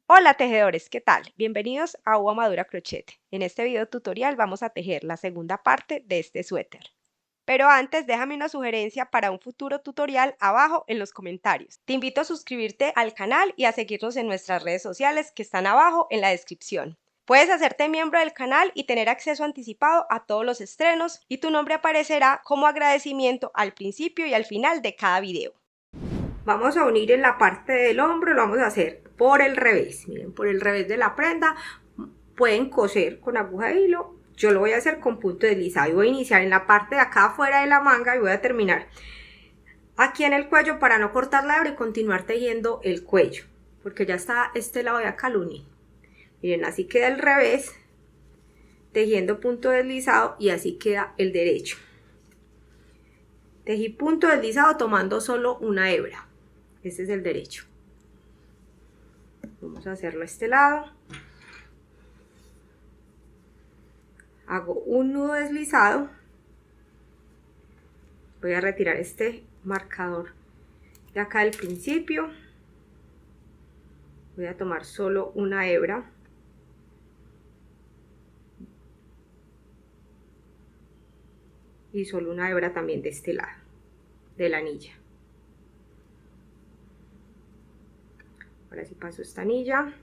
Hola tejedores, ¿qué tal? Bienvenidos a Uva Madura Crochet. En este video tutorial vamos a tejer la segunda parte de este suéter. Pero antes déjame una sugerencia para un futuro tutorial abajo en los comentarios. Te invito a suscribirte al canal y a seguirnos en nuestras redes sociales que están abajo en la descripción. Puedes hacerte miembro del canal y tener acceso anticipado a todos los estrenos y tu nombre aparecerá como agradecimiento al principio y al final de cada video. Vamos a unir en la parte del hombro, lo vamos a hacer por el revés, miren, por el revés de la prenda. Pueden coser con aguja de hilo, yo lo voy a hacer con punto deslizado y voy a iniciar en la parte de acá afuera de la manga y voy a terminar aquí en el cuello para no cortar la hebra y continuar tejiendo el cuello, porque ya está este lado de acá, lo uní. Miren, así queda el revés, tejiendo punto deslizado, y así queda el derecho. Tejí punto deslizado tomando solo una hebra. Este es el derecho. Vamos a hacerlo a este lado. Hago un nudo deslizado. Voy a retirar este marcador de acá del principio. Voy a tomar solo una hebra. Y solo una hebra también de este lado, de la anilla. Ahora sí paso esta anilla.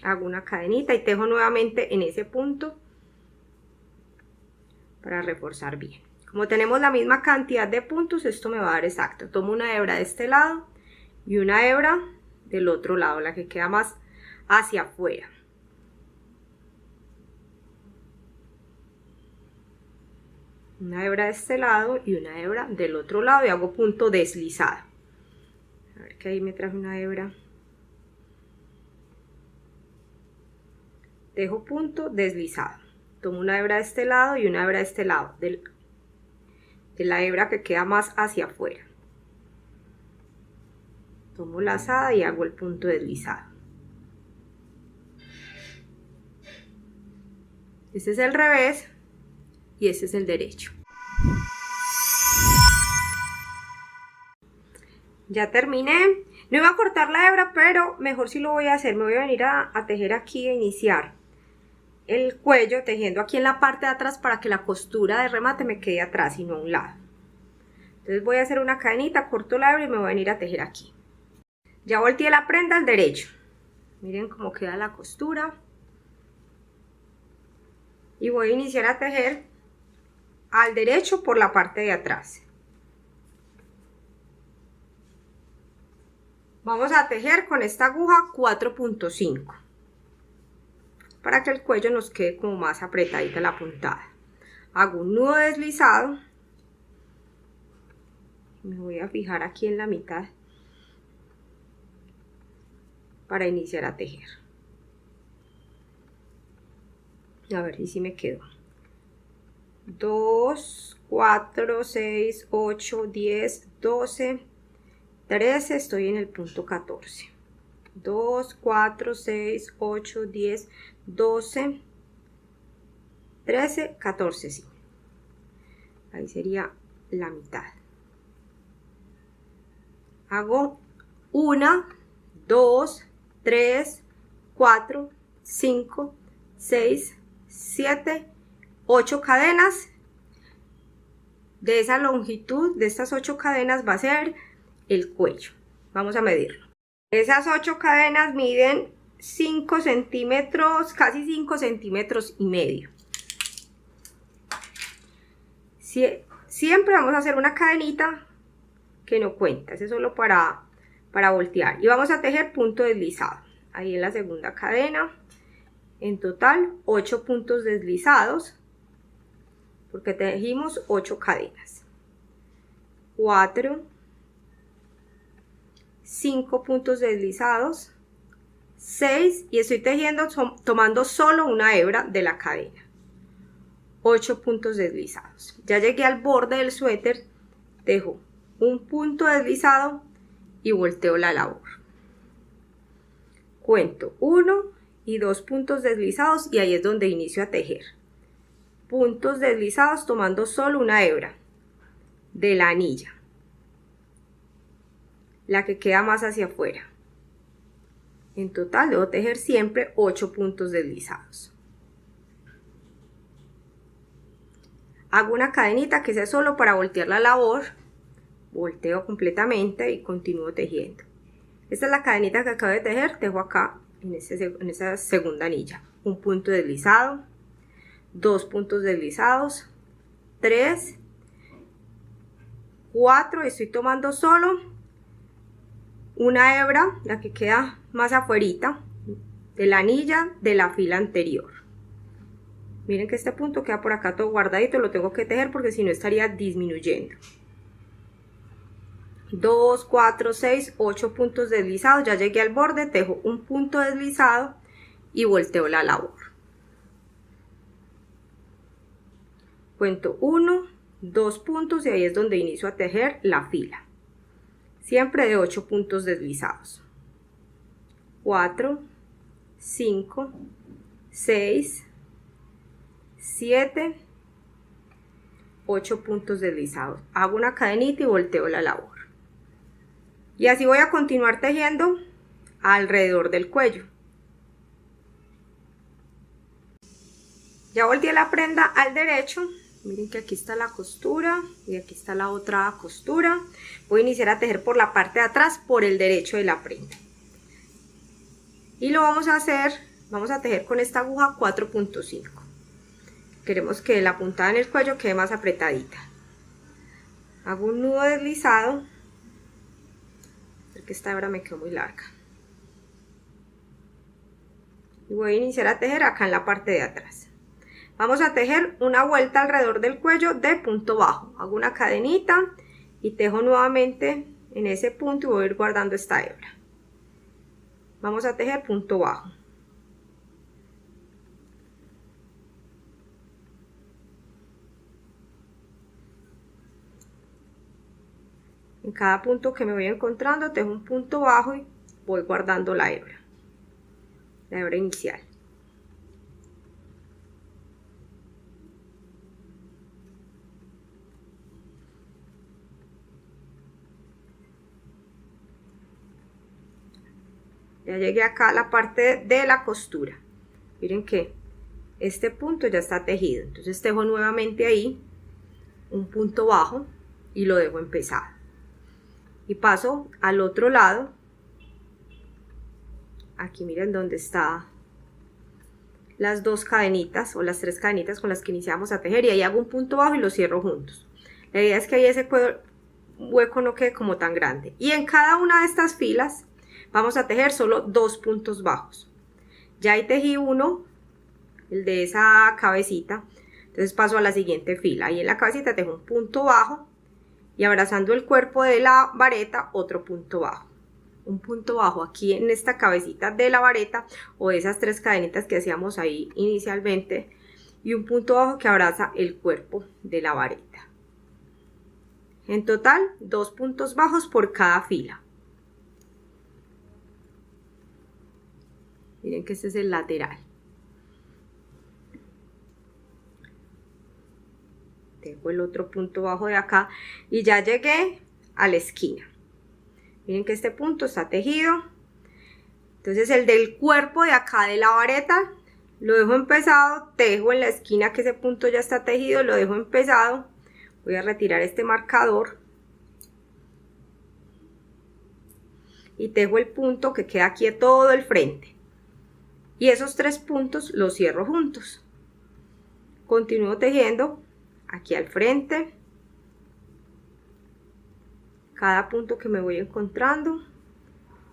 Hago una cadenita y tejo nuevamente en ese punto para reforzar bien. Como tenemos la misma cantidad de puntos, esto me va a dar exacto. Tomo una hebra de este lado y una hebra del otro lado, la que queda más hacia afuera. Una hebra de este lado y una hebra del otro lado y hago punto deslizado. A ver que ahí me traje una hebra. Dejo punto deslizado. Tomo una hebra de este lado y una hebra de este lado, de la hebra que queda más hacia afuera. Tomo lazada y hago el punto deslizado. Este es el revés y este es el derecho. Ya terminé. No iba a cortar la hebra, pero mejor si lo voy a hacer. Me voy a venir a tejer aquí e iniciar el cuello tejiendo aquí en la parte de atrás para que la costura de remate me quede atrás y no a un lado. Entonces voy a hacer una cadenita, corto la hebra y me voy a venir a tejer aquí. Ya volteé la prenda al derecho. Miren cómo queda la costura. Y voy a iniciar a tejer al derecho por la parte de atrás. Vamos a tejer con esta aguja 4.5 para que el cuello nos quede como más apretadita la puntada. Hago un nudo deslizado. Me voy a fijar aquí en la mitad para iniciar a tejer. A ver si me quedo. 2, 4, 6, 8, 10, 12, 13, estoy en el punto 14. 2, 4, 6, 8, 10, 12, 13, 14, sí. Ahí sería la mitad. Hago 1, 2, 3, 4, 5, 6, 7, 8 cadenas. De esa longitud, de estas 8 cadenas va a ser el cuello. Vamos a medirlo. Esas 8 cadenas miden 5 centímetros, casi 5 centímetros y medio. Siempre vamos a hacer una cadenita que no cuenta, es solo para voltear. Y vamos a tejer punto deslizado. Ahí en la segunda cadena, en total 8 puntos deslizados, porque tejimos 8 cadenas. 4, 5 puntos deslizados, 6, y estoy tejiendo tomando solo una hebra de la cadena. 8 puntos deslizados. Ya llegué al borde del suéter, dejo un punto deslizado y volteo la labor. Cuento 1 y 2 puntos deslizados y ahí es donde inicio a tejer. Puntos deslizados tomando solo una hebra de la anilla. la que queda más hacia afuera. En total debo tejer siempre 8 puntos deslizados. Hago una cadenita que sea solo para voltear la labor, volteo completamente y continúo tejiendo. Esta es la cadenita que acabo de tejer, tejo acá en esa segunda anilla. Un punto deslizado, 2 puntos deslizados, 3, 4, estoy tomando solo una hebra, la que queda más afuerita de la anilla de la fila anterior. Miren que este punto queda por acá todo guardadito, lo tengo que tejer porque si no estaría disminuyendo. 2, 4, 6, 8 puntos deslizados, ya llegué al borde, tejo un punto deslizado y volteo la labor. Cuento 1, 2 puntos y ahí es donde inicio a tejer la fila. Siempre de 8 puntos deslizados. 4, 5, 6, 7, 8 puntos deslizados. Hago una cadenita y volteo la labor. Y así voy a continuar tejiendo alrededor del cuello. Ya volteé la prenda al derecho. Miren que aquí está la costura y aquí está la otra costura. Voy a iniciar a tejer por la parte de atrás, por el derecho de la prenda. Y lo vamos a hacer, vamos a tejer con esta aguja 4.5. Queremos que la puntada en el cuello quede más apretadita. Hago un nudo deslizado, porque esta hebra me quedó muy larga. Y voy a iniciar a tejer acá en la parte de atrás. Vamos a tejer una vuelta alrededor del cuello de punto bajo. Hago una cadenita y tejo nuevamente en ese punto y voy a ir guardando esta hebra. Vamos a tejer punto bajo. En cada punto que me voy encontrando tejo un punto bajo y voy guardando la hebra inicial. Ya llegué acá a la parte de la costura. Miren que este punto ya está tejido, entonces tejo nuevamente ahí un punto bajo y lo dejo empezado. Y paso al otro lado. Aquí miren donde está las 2 cadenitas o las 3 cadenitas con las que iniciamos a tejer, y ahí hago un punto bajo y lo cierro juntos. La idea es que ahí ese hueco no quede como tan grande. Y en cada una de estas filas vamos a tejer solo 2 puntos bajos. Ya ahí tejí uno, el de esa cabecita, entonces paso a la siguiente fila. Ahí en la cabecita tejo un punto bajo y abrazando el cuerpo de la vareta otro punto bajo. Un punto bajo aquí en esta cabecita de la vareta o de esas 3 cadenitas que hacíamos ahí inicialmente, y un punto bajo que abraza el cuerpo de la vareta. En total 2 puntos bajos por cada fila. Miren que este es el lateral. Tengo el otro punto bajo de acá y ya llegué a la esquina. Miren que este punto está tejido. Entonces el del cuerpo de acá de la vareta lo dejo empezado, tejo en la esquina que ese punto ya está tejido, lo dejo empezado. Voy a retirar este marcador y tejo el punto que queda aquí de todo el frente. Y esos 3 puntos los cierro juntos. Continúo tejiendo aquí al frente. Cada punto que me voy encontrando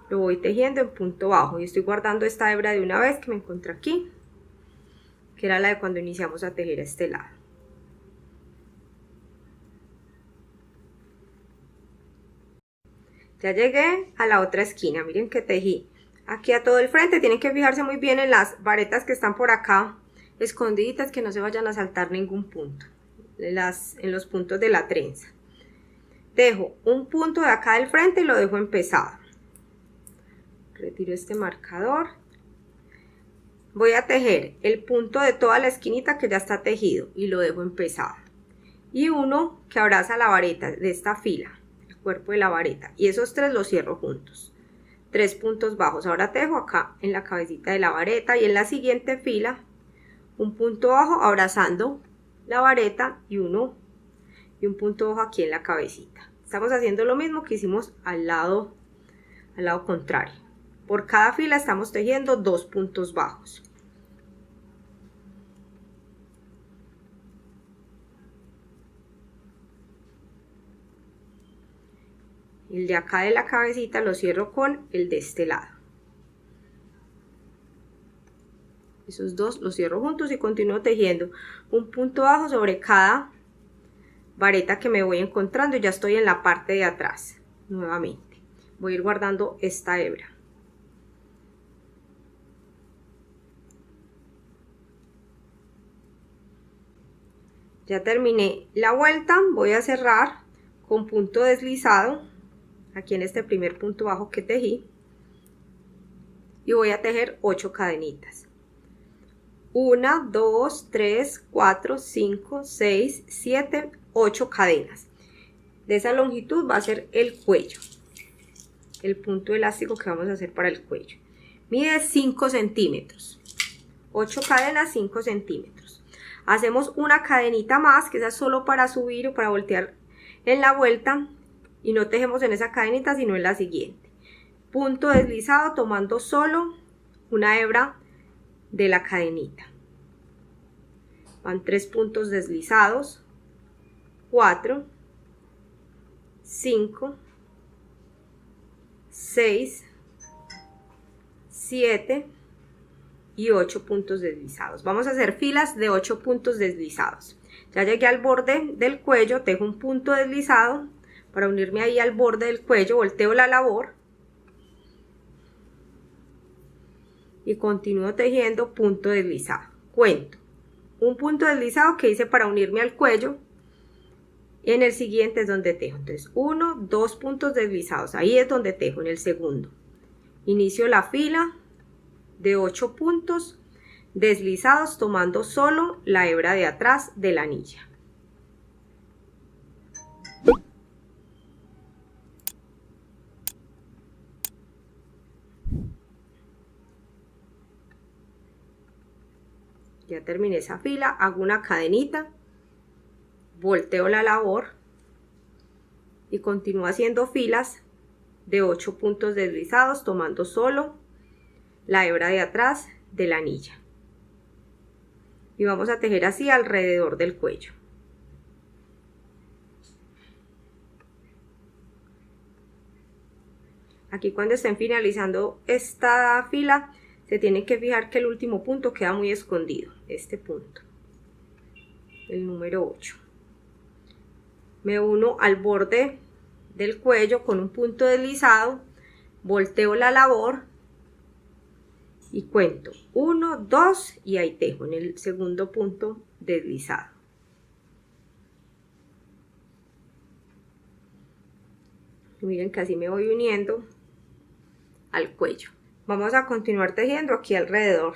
lo voy tejiendo en punto bajo, y estoy guardando esta hebra de una vez que me encontré aquí, que era la de cuando iniciamos a tejer a este lado. Ya llegué a la otra esquina. Miren que tejí aquí a todo el frente. Tienen que fijarse muy bien en las varetas que están por acá escondiditas, que no se vayan a saltar ningún punto en los puntos de la trenza. Dejo un punto de acá del frente y lo dejo empezado. Retiro este marcador. Voy a tejer el punto de toda la esquinita que ya está tejido y lo dejo empezado. Y uno que abraza la vareta de esta fila, el cuerpo de la vareta, y esos 3 los cierro juntos. 3 puntos bajos. Ahora tejo acá en la cabecita de la vareta y en la siguiente fila un punto bajo abrazando la vareta y un punto bajo aquí en la cabecita. Estamos haciendo lo mismo que hicimos al lado contrario. Por cada fila estamos tejiendo 2 puntos bajos. El de acá de la cabecita lo cierro con el de este lado. Esos 2 los cierro juntos y continúo tejiendo un punto bajo sobre cada vareta que me voy encontrando. Ya estoy en la parte de atrás. Nuevamente voy a ir guardando esta hebra. Ya terminé la vuelta, voy a cerrar con punto deslizado aquí en este primer punto bajo que tejí y voy a tejer 8 cadenitas. 1, 2, 3, 4, 5, 6, 7, 8 cadenas. De esa longitud va a ser el cuello, el punto elástico que vamos a hacer para el cuello. Mide 5 centímetros, 8 cadenas, 5 centímetros. Hacemos una cadenita más, que esa es solo para subir o para voltear en la vuelta, y no tejemos en esa cadenita sino en la siguiente. Punto deslizado tomando solo una hebra de la cadenita. Van 3 puntos deslizados, 4, 5, 6, 7 y 8 puntos deslizados. Vamos a hacer filas de 8 puntos deslizados. Ya llegué al borde del cuello, tejo un punto deslizado para unirme ahí al borde del cuello, volteo la labor y continúo tejiendo punto deslizado. Cuento un punto deslizado que hice para unirme al cuello, y en el siguiente es donde tejo. Entonces 1, 2 puntos deslizados, ahí es donde tejo. En el segundo inicio la fila de 8 puntos deslizados tomando solo la hebra de atrás de la anilla. Ya terminé esa fila, hago una cadenita, volteo la labor y continúo haciendo filas de 8 puntos deslizados tomando solo la hebra de atrás de la anilla. Y vamos a tejer así alrededor del cuello. Aquí cuando estén finalizando esta fila se tienen que fijar que el último punto queda muy escondido, este punto, el número 8. Me uno al borde del cuello con un punto deslizado, volteo la labor y cuento 1, 2 y ahí tejo en el segundo punto deslizado. Miren que así me voy uniendo al cuello. Vamos a continuar tejiendo aquí alrededor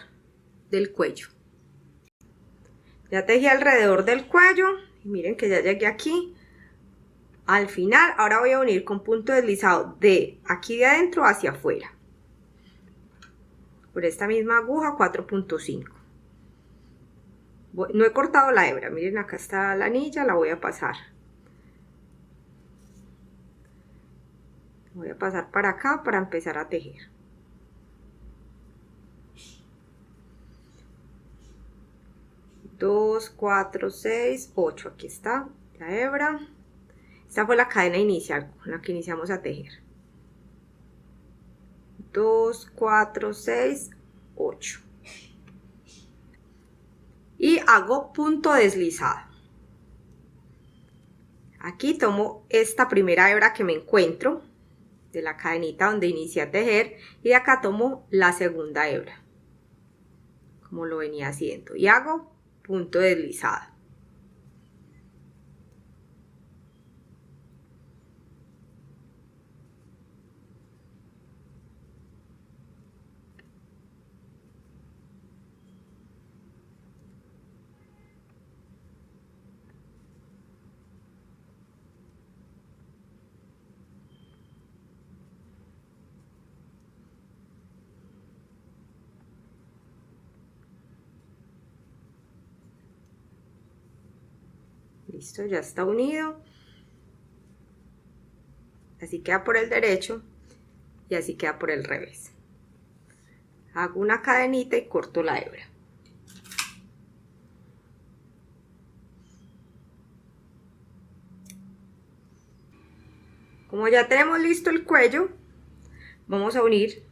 del cuello. Ya tejí alrededor del cuello y miren que ya llegué aquí al final. Ahora voy a unir con punto deslizado de aquí de adentro hacia afuera por esta misma aguja 4.5. No he cortado la hebra, miren acá está la anilla, la voy a pasar. Voy a pasar para acá para empezar a tejer. Dos, 4, 6, 8. Aquí está la hebra. Esta fue la cadena inicial con la que iniciamos a tejer. 2, 4, 6, 8. Y hago punto deslizado. Aquí tomo esta primera hebra que me encuentro de la cadenita donde inicié a tejer y de acá tomo la segunda hebra, como lo venía haciendo, y hago punto deslizado. Listo, ya está unido. Así queda por el derecho y así queda por el revés. Hago una cadenita y corto la hebra. Como ya tenemos listo el cuello, vamos a unir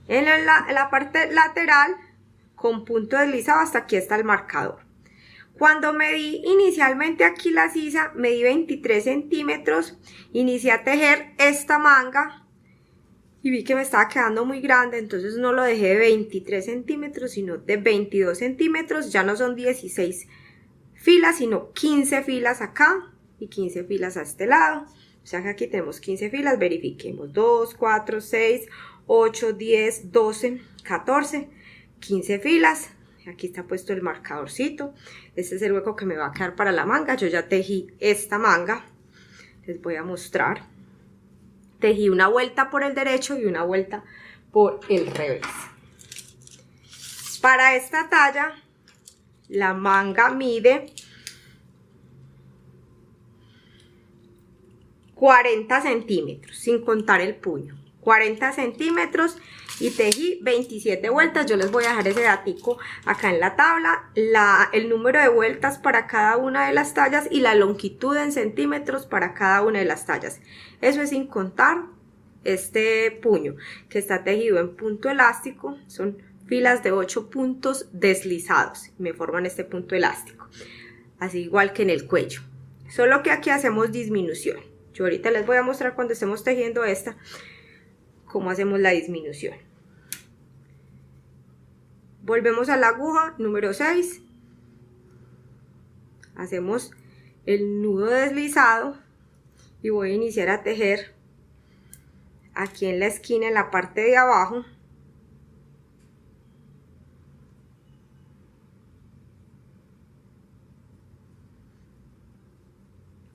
en la parte lateral con punto deslizado. Hasta aquí está el marcador. Cuando medí inicialmente aquí la sisa, medí 23 centímetros, inicié a tejer esta manga y vi que me estaba quedando muy grande, entonces no lo dejé de 23 centímetros, sino de 22 centímetros. Ya no son 16 filas, sino 15 filas acá y 15 filas a este lado. O sea que aquí tenemos 15 filas, verifiquemos, 2, 4, 6, 8, 10, 12, 14, 15 filas. Aquí está puesto el marcadorcito. Este es el hueco que me va a quedar para la manga. Yo ya tejí esta manga, les voy a mostrar. Tejí una vuelta por el derecho y una vuelta por el revés. Para esta talla, la manga mide 40 centímetros, sin contar el puño. 40 centímetros y tejí 27 vueltas. Yo les voy a dejar ese datico acá en la tabla, el número de vueltas para cada una de las tallas y la longitud en centímetros para cada una de las tallas. Eso es sin contar este puño que está tejido en punto elástico. Son filas de 8 puntos deslizados, me forman este punto elástico, así igual que en el cuello, solo que aquí hacemos disminución. Yo ahorita les voy a mostrar cuando estemos tejiendo esta cómo hacemos la disminución. Volvemos a la aguja número 6, hacemos el nudo deslizado y voy a iniciar a tejer aquí en la esquina, en la parte de abajo,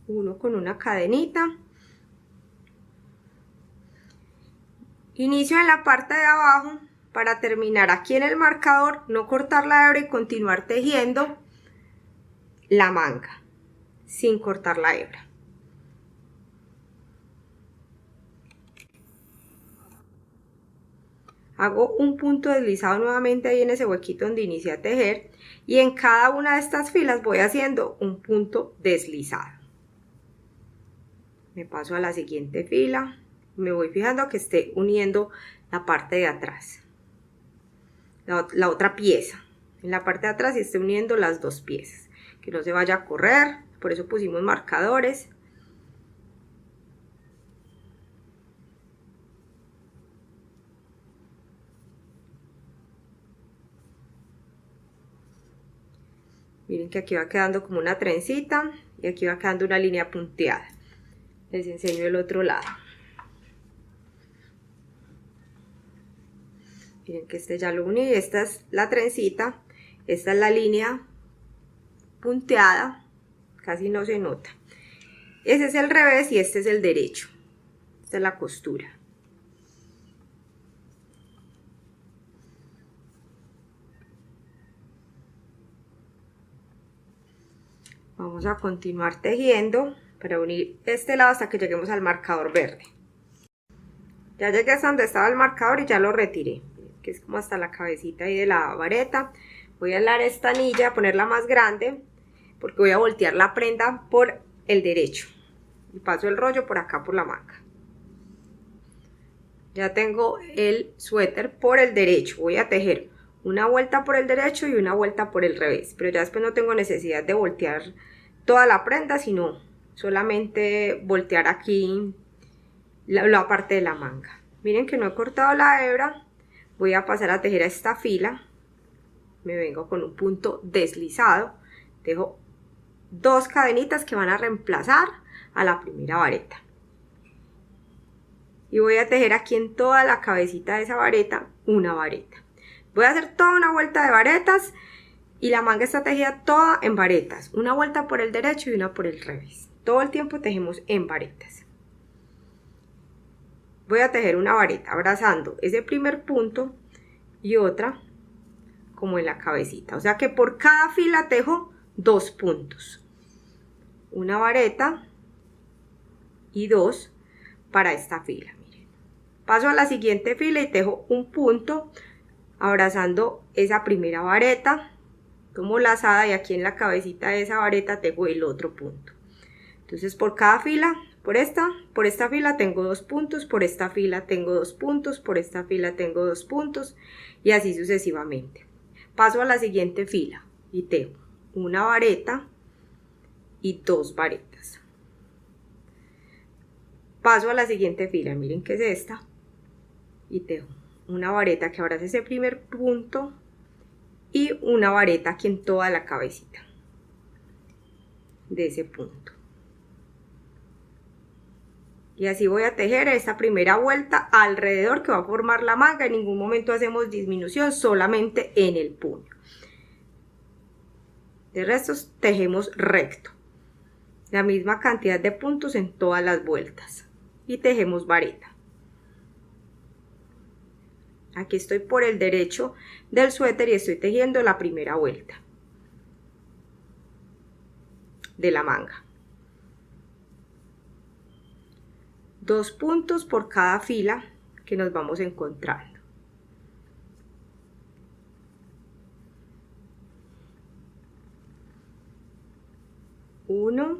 uno con una cadenita. Inicio en la parte de abajo para terminar aquí en el marcador, no cortar la hebra y continuar tejiendo la manga sin cortar la hebra. Hago un punto deslizado nuevamente ahí en ese huequito donde inicié a tejer y en cada una de estas filas voy haciendo un punto deslizado. Me paso a la siguiente fila, me voy fijando que esté uniendo la parte de atrás, la otra pieza, en la parte de atrás y esté uniendo las dos piezas, que no se vaya a correr, por eso pusimos marcadores. Miren que aquí va quedando como una trencita y aquí va quedando una línea punteada. Les enseño el otro lado. Miren que este ya lo uní, esta es la trencita, esta es la línea punteada, casi no se nota. Ese es el revés y este es el derecho. Esta es la costura. Vamos a continuar tejiendo para unir este lado hasta que lleguemos al marcador verde. Ya llegué hasta donde estaba el marcador y ya lo retiré, que es como hasta la cabecita ahí de la vareta. Voy a alar esta anilla, ponerla más grande, porque voy a voltear la prenda por el derecho. Y paso el rollo por acá por la manga. Ya tengo el suéter por el derecho. Voy a tejer una vuelta por el derecho y una vuelta por el revés. Pero ya después no tengo necesidad de voltear toda la prenda, sino solamente voltear aquí la parte de la manga. Miren que no he cortado la hebra. Voy a pasar a tejer a esta fila. Me vengo con un punto deslizado. Dejo dos cadenitas que van a reemplazar a la primera vareta. Y voy a tejer aquí en toda la cabecita de esa vareta una vareta. Voy a hacer toda una vuelta de varetas y la manga está tejida toda en varetas. Una vuelta por el derecho y una por el revés. Todo el tiempo tejemos en varetas. Voy a tejer una vareta abrazando ese primer punto y otra como en la cabecita. O sea que por cada fila tejo dos puntos. una vareta y 2 para esta fila. Miren. Paso a la siguiente fila y tejo un punto abrazando esa primera vareta, tomo lazada y aquí en la cabecita de esa vareta tejo el otro punto. Entonces por cada fila, por esta fila tengo 2 puntos, por esta fila tengo 2 puntos, por esta fila tengo 2 puntos y así sucesivamente. Paso a la siguiente fila y tejo una vareta y 2 varetas. Paso a la siguiente fila, miren que es esta, y tejo una vareta que abraza ese primer punto y una vareta aquí en toda la cabecita de ese punto. Y así voy a tejer esta primera vuelta alrededor que va a formar la manga. En ningún momento hacemos disminución, solamente en el puño. De resto tejemos recto. La misma cantidad de puntos en todas las vueltas. Y tejemos vareta. Aquí estoy por el derecho del suéter y estoy tejiendo la primera vuelta de la manga. 2 puntos por cada fila que nos vamos encontrando. Uno,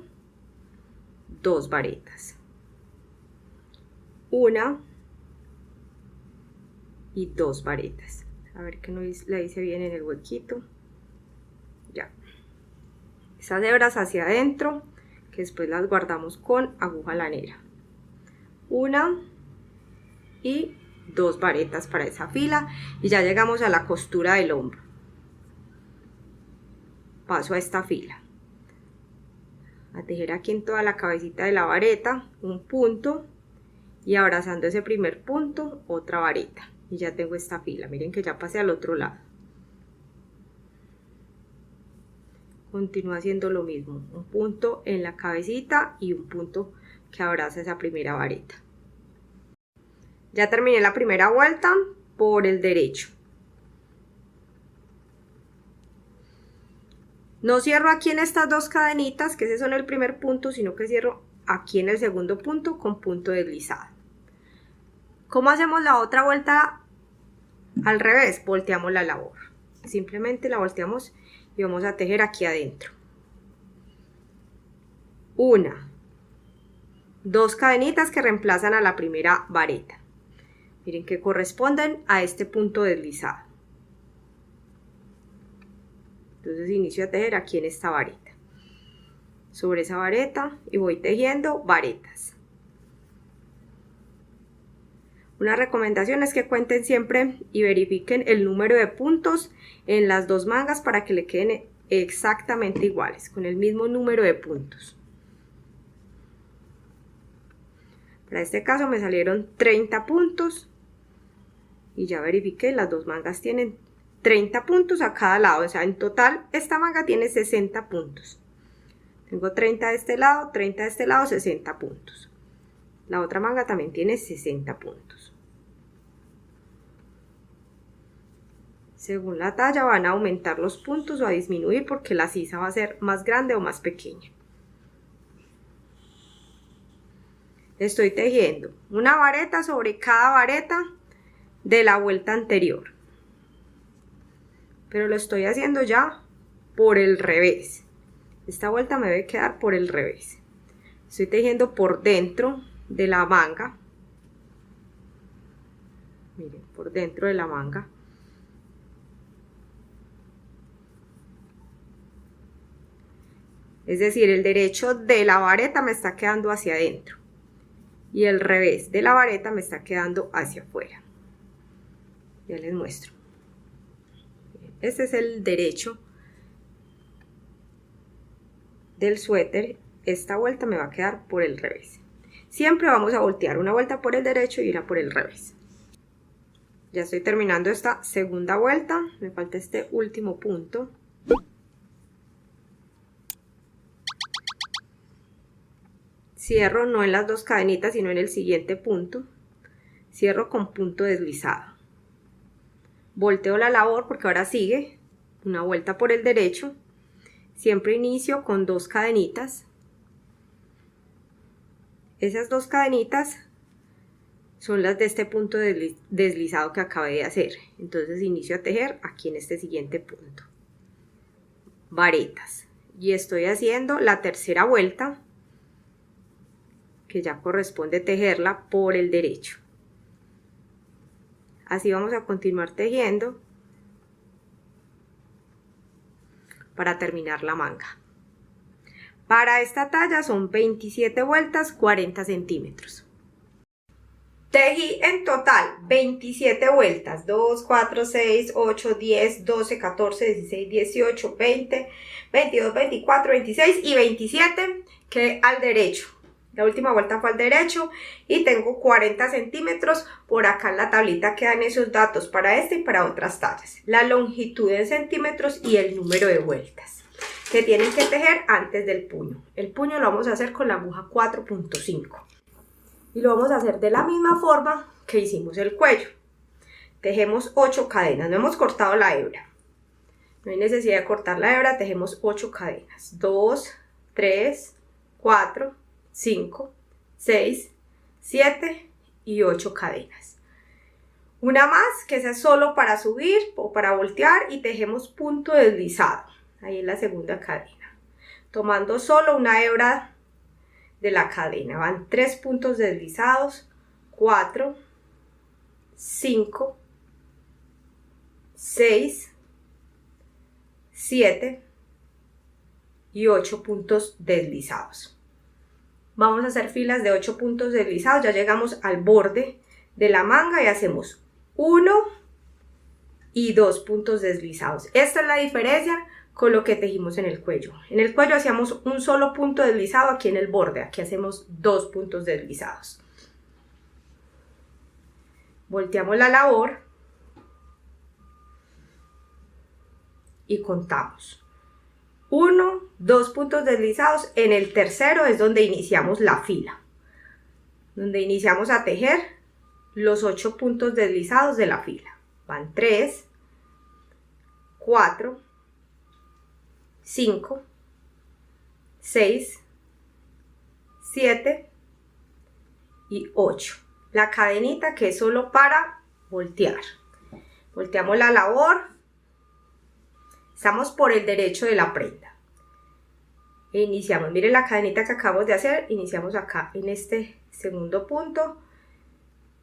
2 varetas. Una y 2 varetas. A ver que no la hice bien en el huequito. Ya. Esas hebras hacia adentro, que después las guardamos con aguja lanera. Una y 2 varetas para esa fila y ya llegamos a la costura del hombro. Paso a esta fila a tejer aquí en toda la cabecita de la vareta un punto y abrazando ese primer punto otra vareta y ya tengo esta fila. Miren que ya pasé al otro lado. Continúo haciendo lo mismo, un punto en la cabecita y un punto que abraza esa primera vareta. Ya terminé la primera vuelta por el derecho. No cierro aquí en estas 2 cadenitas, que ese son el primer punto, sino que cierro aquí en el segundo punto con punto deslizado. ¿Cómo hacemos la otra vuelta al revés? Volteamos la labor. Simplemente la volteamos y vamos a tejer aquí adentro. 1, 2 cadenitas que reemplazan a la primera vareta. Miren que corresponden a este punto deslizado. Entonces inicio a tejer aquí en esta vareta. Sobre esa vareta y voy tejiendo varetas. Una recomendación es que cuenten siempre y verifiquen el número de puntos en las 2 mangas para que le queden exactamente iguales, con el mismo número de puntos. Para este caso me salieron 30 puntos y ya verifiqué, las 2 mangas tienen 30 puntos a cada lado, o sea, en total esta manga tiene 60 puntos. Tengo 30 de este lado, 30 de este lado, 60 puntos. La otra manga también tiene 60 puntos. Según la talla van a aumentar los puntos o a disminuir porque la sisa va a ser más grande o más pequeña. Estoy tejiendo una vareta sobre cada vareta de la vuelta anterior, pero lo estoy haciendo ya por el revés. Esta vuelta me debe quedar por el revés. Estoy tejiendo por dentro de la manga, miren, por dentro de la manga. Es decir, el derecho de la vareta me está quedando hacia adentro y el revés de la vareta me está quedando hacia afuera. Ya les muestro. Este es el derecho del suéter. Esta vuelta me va a quedar por el revés. Siempre vamos a voltear una vuelta por el derecho y una por el revés. Ya estoy terminando esta segunda vuelta. Me falta este último punto. Cierro no en las 2 cadenitas, sino en el siguiente punto. Cierro con punto deslizado. Volteo la labor porque ahora sigue una vuelta por el derecho. Siempre inicio con 2 cadenitas esas 2 cadenitas son las de este punto deslizado que acabé de hacer. Entonces inicio a tejer aquí en este siguiente punto. Varetas. Y estoy haciendo la tercera vuelta, que ya corresponde tejerla por el derecho. Así vamos a continuar tejiendo para terminar la manga. Para esta talla son 27 vueltas, 40 centímetros. Tejí en total 27 vueltas, 2, 4, 6, 8, 10, 12, 14, 16, 18, 20, 22, 24, 26 y 27 que al derecho. La última vuelta fue al derecho y tengo 40 centímetros. Por acá en la tablita quedan esos datos para esta y para otras tallas. La longitud en centímetros y el número de vueltas que tienen que tejer antes del puño. El puño lo vamos a hacer con la aguja 4.5. Y lo vamos a hacer de la misma forma que hicimos el cuello. Tejemos 8 cadenas, no hemos cortado la hebra. No hay necesidad de cortar la hebra, tejemos 8 cadenas. 2, 3, 4, 5, 6, 7 y 8 cadenas. Una más que sea solo para subir o para voltear y tejemos punto deslizado. Ahí en la segunda cadena. Tomando solo una hebra de la cadena. Van 3 puntos deslizados, 4, 5, 6, 7 y 8 puntos deslizados. Vamos a hacer filas de 8 puntos deslizados, ya llegamos al borde de la manga y hacemos 1 y 2 puntos deslizados. Esta es la diferencia con lo que tejimos en el cuello. En el cuello hacíamos un solo punto deslizado aquí en el borde, aquí hacemos 2 puntos deslizados. Volteamos la labor y contamos. 1, 2 puntos deslizados, en el tercero es donde iniciamos la fila, donde iniciamos a tejer los 8 puntos deslizados de la fila. Van 3, 4, 5, 6, 7 y 8. La cadenita que es solo para voltear. Volteamos la labor. Estamos por el derecho de la prenda. E iniciamos, miren la cadenita que acabamos de hacer, iniciamos acá en este segundo punto,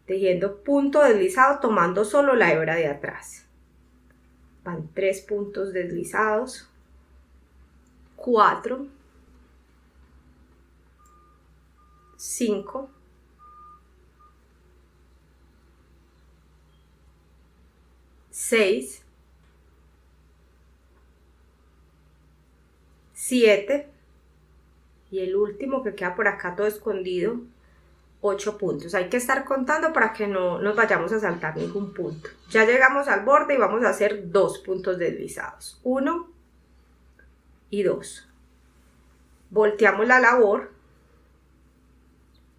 tejiendo punto deslizado, tomando solo la hebra de atrás. Van 3 puntos deslizados, 4, 5, 6, 7 y el último que queda por acá todo escondido, 8 puntos. Hay que estar contando para que no nos vayamos a saltar ningún punto. Ya llegamos al borde y vamos a hacer 2 puntos deslizados, 1 y 2. Volteamos la labor,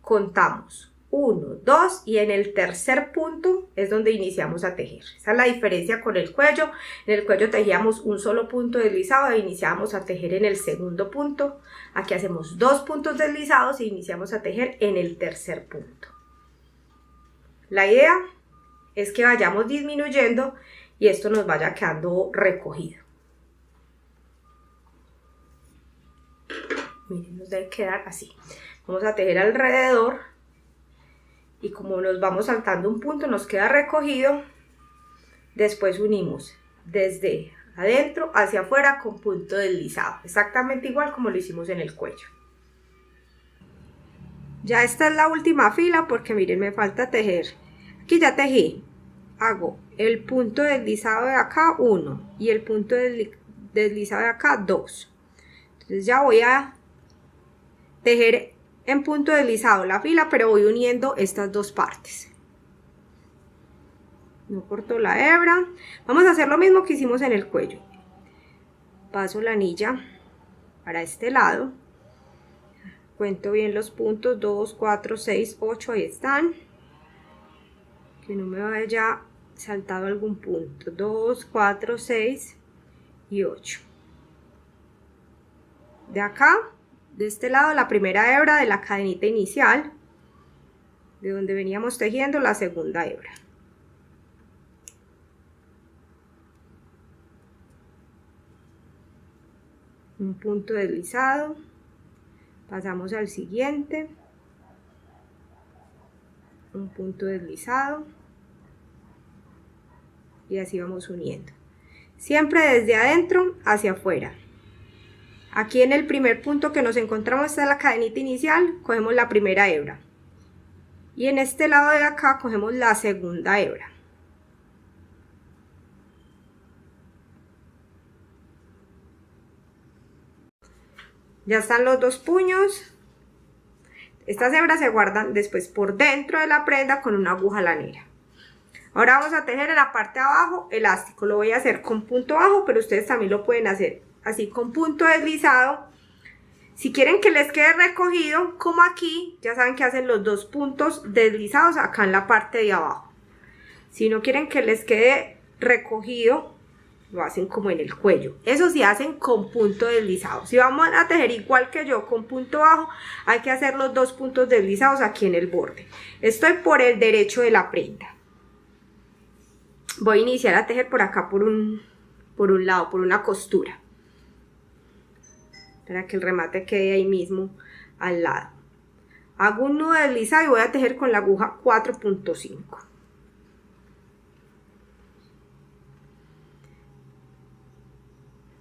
contamos 1, 2 y en el tercer punto es donde iniciamos a tejer. Esa es la diferencia con el cuello. En el cuello tejíamos un solo punto deslizado e iniciamos a tejer en el segundo punto. Aquí hacemos 2 puntos deslizados e iniciamos a tejer en el tercer punto. La idea es que vayamos disminuyendo y esto nos vaya quedando recogido. Miren, nos debe quedar así. Vamos a tejer alrededor. Y como nos vamos saltando un punto, nos queda recogido. Después unimos desde adentro hacia afuera con punto deslizado. Exactamente igual como lo hicimos en el cuello. Ya esta es la última fila porque miren, me falta tejer. Aquí ya tejí. Hago el punto deslizado de acá 1 y el punto deslizado de acá 2. Entonces ya voy a tejer en punto deslizado la fila, pero voy uniendo estas dos partes. No corto la hebra. Vamos a hacer lo mismo que hicimos en el cuello. Paso la anilla para este lado. Cuento bien los puntos, 2, 4, 6, 8, ahí están. Que no me vaya saltado algún punto. 2, 4, 6 y 8. De acá de este lado la primera hebra de la cadenita inicial, de donde veníamos tejiendo la segunda hebra. Un punto deslizado, pasamos al siguiente, un punto deslizado y así vamos uniendo, siempre desde adentro hacia afuera. Aquí en el primer punto que nos encontramos está la cadenita inicial, cogemos la primera hebra y en este lado de acá cogemos la segunda hebra. Ya están los dos puños. Estas hebras se guardan después por dentro de la prenda con una aguja lanera. Ahora vamos a tejer en la parte de abajo elástico. Lo voy a hacer con punto bajo, pero ustedes también lo pueden hacer así con punto deslizado. Si quieren que les quede recogido, como aquí, ya saben que hacen los dos puntos deslizados acá en la parte de abajo. Si no quieren que les quede recogido, lo hacen como en el cuello. Eso sí hacen con punto deslizado. Si vamos a tejer igual que yo con punto bajo, hay que hacer los dos puntos deslizados aquí en el borde. Estoy por el derecho de la prenda. Voy a iniciar a tejer por acá por un lado, por una costura, para que el remate quede ahí mismo al lado. Hago un nudo deslizado y voy a tejer con la aguja 4.5.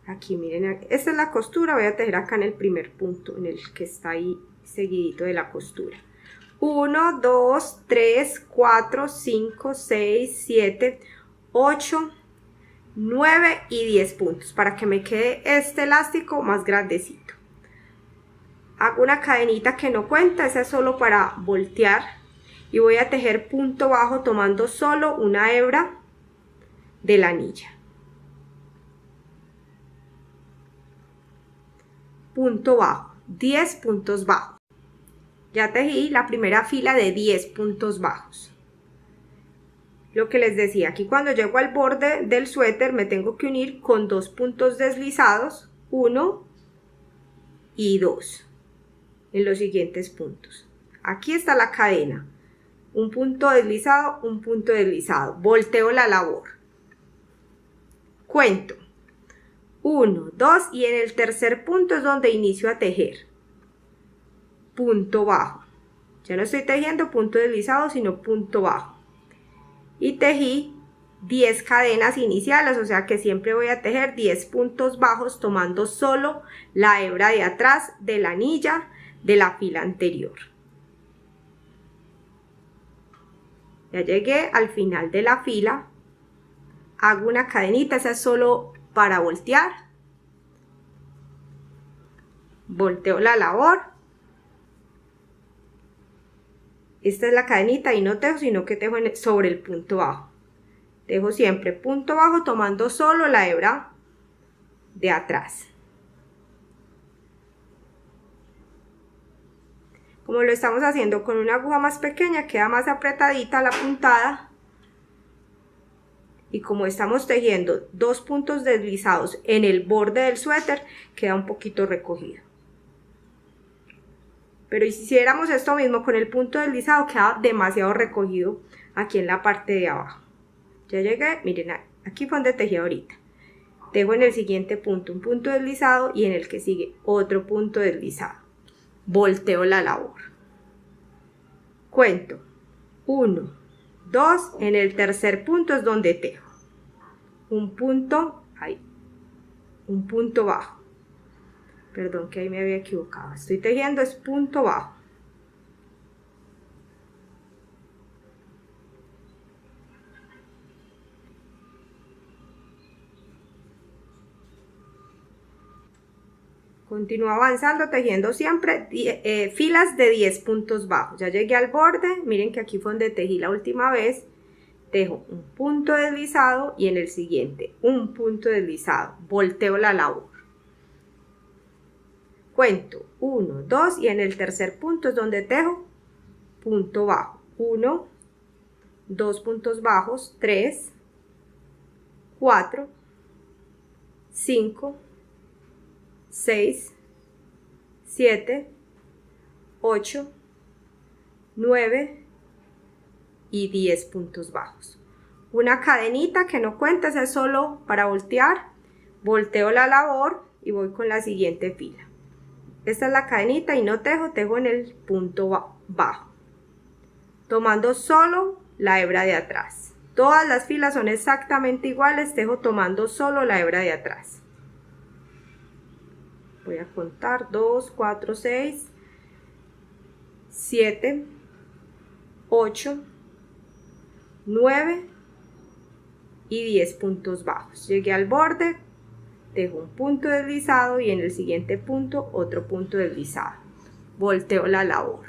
Aquí miren, esta es la costura, voy a tejer acá en el primer punto, en el que está ahí seguidito de la costura. 1, 2, 3, 4, 5, 6, 7, 8, 9 y 10 puntos, para que me quede este elástico más grandecito. Hago una cadenita que no cuenta, esa es solo para voltear, y voy a tejer punto bajo tomando solo una hebra de la anilla. Punto bajo, 10 puntos bajos. Ya tejí la primera fila de 10 puntos bajos. Lo que les decía, aquí cuando llego al borde del suéter me tengo que unir con dos puntos deslizados, 1 y 2, en los siguientes puntos. Aquí está la cadena, un punto deslizado, un punto deslizado, volteo la labor, cuento 1, 2 y en el tercer punto es donde inicio a tejer. Punto bajo. Ya no estoy tejiendo punto deslizado, sino punto bajo. Y tejí 10 cadenas iniciales, o sea que siempre voy a tejer 10 puntos bajos tomando solo la hebra de atrás de la anilla de la fila anterior. Ya llegué al final de la fila. Hago una cadenita, esa es solo para voltear, volteo la labor, esta es la cadenita y no tejo, sino que tejo sobre el punto bajo. Tejo siempre punto bajo tomando solo la hebra de atrás. Como lo estamos haciendo con una aguja más pequeña, queda más apretadita la puntada. Y como estamos tejiendo dos puntos deslizados en el borde del suéter, queda un poquito recogido. Pero si hiciéramos esto mismo con el punto deslizado, queda demasiado recogido aquí en la parte de abajo. Ya llegué, miren, aquí fue donde tejí ahorita. Tejo en el siguiente punto un punto deslizado y en el que sigue otro punto deslizado. Volteo la labor. Cuento 1, 2, en el tercer punto es donde tejo un punto, ahí, un punto bajo, perdón que ahí me había equivocado, estoy tejiendo es punto bajo, continúo avanzando tejiendo siempre filas de 10 puntos bajos. Ya llegué al borde, miren que aquí fue donde tejí la última vez. Tejo un punto deslizado y en el siguiente un punto deslizado, volteo la labor, cuento 1, 2 y en el tercer punto es donde tejo punto bajo, 1, 2 puntos bajos, 3, 4, 5, 6, 7, 8, 9 y 10 puntos bajos. Una cadenita que no cuentes, es solo para voltear. Volteo la labor y voy con la siguiente fila. Esta es la cadenita y no tejo, tejo en el punto bajo, tomando solo la hebra de atrás. Todas las filas son exactamente iguales, tejo tomando solo la hebra de atrás. Voy a contar 2, 4, 6, 7, 8, 9 y 10 puntos bajos. Llegué al borde, tejo un punto deslizado y en el siguiente punto otro punto deslizado. Volteo la labor.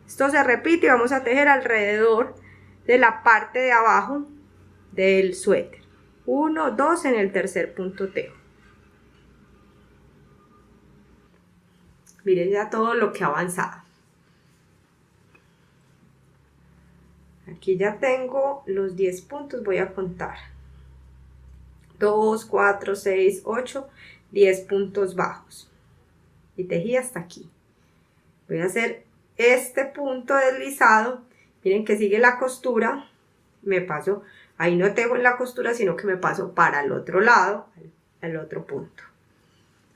Esto se repite y vamos a tejer alrededor de la parte de abajo del suéter. 1, 2, en el tercer punto tejo. Miren ya todo lo que ha avanzado. Aquí ya tengo los 10 puntos, voy a contar. 2, 4, 6, 8, 10 puntos bajos. Y tejí hasta aquí. Voy a hacer este punto deslizado. Miren que sigue la costura. Me paso, ahí no tejo en la costura, sino que me paso para el otro lado, al otro punto.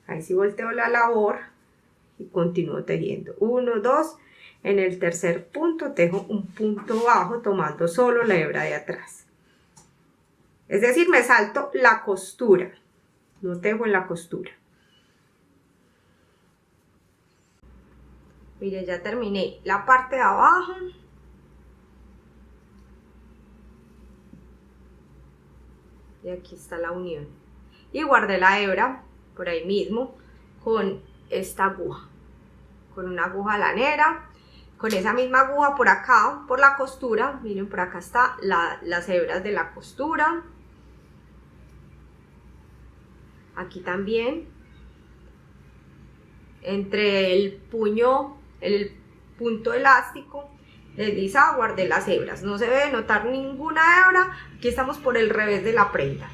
Ahí sí volteo la labor y continúo tejiendo. 1, 2, en el tercer punto tejo un punto bajo tomando solo la hebra de atrás. Es decir, me salto la costura, no tejo en la costura. Miren, ya terminé la parte de abajo. Y aquí está la unión. Y guardé la hebra por ahí mismo con esta aguja, con una aguja lanera, con esa misma aguja por acá, por la costura. Miren, por acá está las hebras de la costura. Aquí también, entre el puño, el punto elástico deslizado, guardé las hebras. No se debe notar ninguna hebra. Aquí estamos por el revés de la prenda.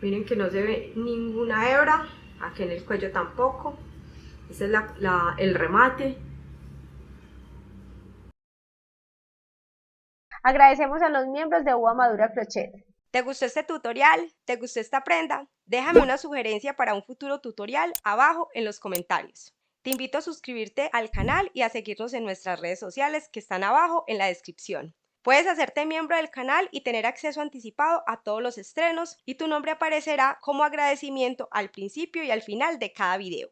Miren que no se ve ninguna hebra. Aquí en el cuello tampoco. Este es el remate. Agradecemos a los miembros de Uva Madura Crochet. ¿Te gustó este tutorial? ¿Te gustó esta prenda? Déjame una sugerencia para un futuro tutorial abajo en los comentarios. Te invito a suscribirte al canal y a seguirnos en nuestras redes sociales que están abajo en la descripción. Puedes hacerte miembro del canal y tener acceso anticipado a todos los estrenos y tu nombre aparecerá como agradecimiento al principio y al final de cada video.